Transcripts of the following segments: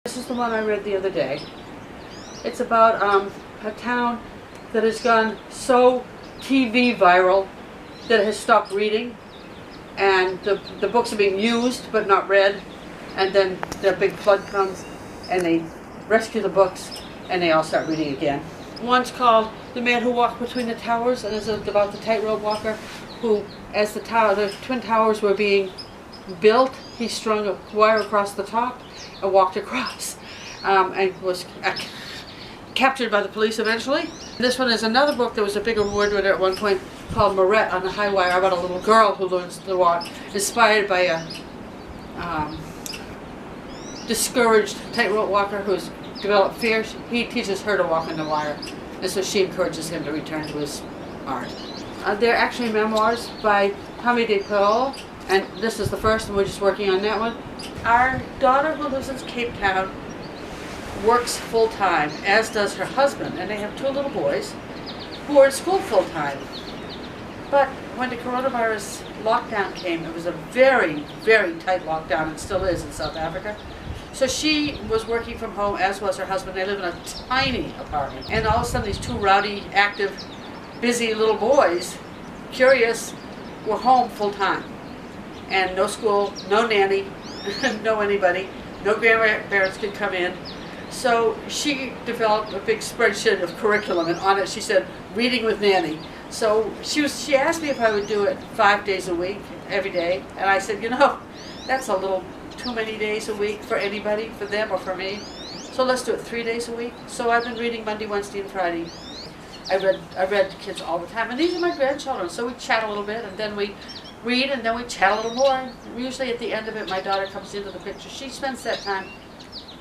This is the one I read the other day. It's about a town that has gone so TV viral that it has stopped reading, and the books are being used but not read, and then the big flood comes and they rescue the books and they all start reading again. One's called The Man Who Walked Between the Towers, and it's about the tightrope walker who, as the Twin Towers were being built, he strung a wire across the top and walked across, and was captured by the police eventually. This one is another book that was a big award winner at one point, called Moret on the High Wire, about a little girl who learns to walk, inspired by a discouraged tightrope walker who's developed fear. He teaches her to walk on the wire, and so she encourages him to return to his art. They're actually memoirs by Tommy DePaul, and this is the first, and we're just working on that one. Our daughter, who lives in Cape Town, works full-time, as does her husband, and they have two little boys who are in school full-time. But when the coronavirus lockdown came, it was a very, very tight lockdown, and still is in South Africa. So she was working from home, as was her husband. They live in a tiny apartment. And all of a sudden, these two rowdy, active, busy little boys, curious, were home full-time. And no school, no nanny, no anybody, no grandparents could come in. So she developed a big spreadsheet of curriculum, and on it she said, reading with nanny. So she asked me if I would do it 5 days a week, every day. And I said, that's a little too many days a week for anybody, for them or for me. So let's do it 3 days a week. So I've been reading Monday, Wednesday, and Friday. I read to kids all the time, and these are my grandchildren. So we chat a little bit, and then we read, and then we chat a little more. Usually at the end of it, my daughter comes into the picture. She spends that time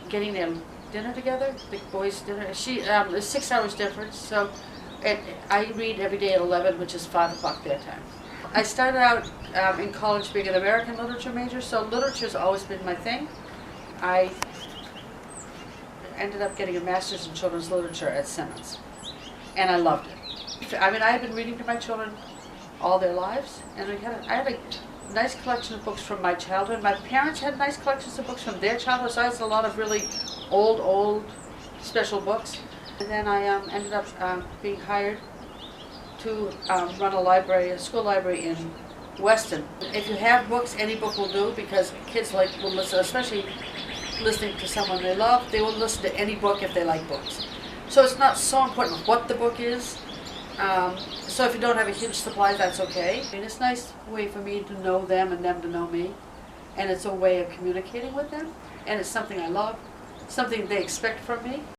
getting their dinner together, the boys' dinner. There's 6 hours difference, so I read every day at 11, which is 5 o'clock their time. I started out in college being an American literature major, so literature's always been my thing. I ended up getting a master's in children's literature at Simmons, and I loved it. I mean, I had been reading to my children all their lives, and I had a nice collection of books from my childhood. My parents had nice collections of books from their childhood, so I had a lot of really old special books. And then I ended up being hired to run a school library in Weston. If you have books, any book will do, because kids will listen, especially listening to someone they love. They will listen to any book if they like books. So it's not so important what the book is. So if you don't have a huge supply, that's okay. I mean, it's a nice way for me to know them and them to know me. And it's a way of communicating with them. And it's something I love, something they expect from me.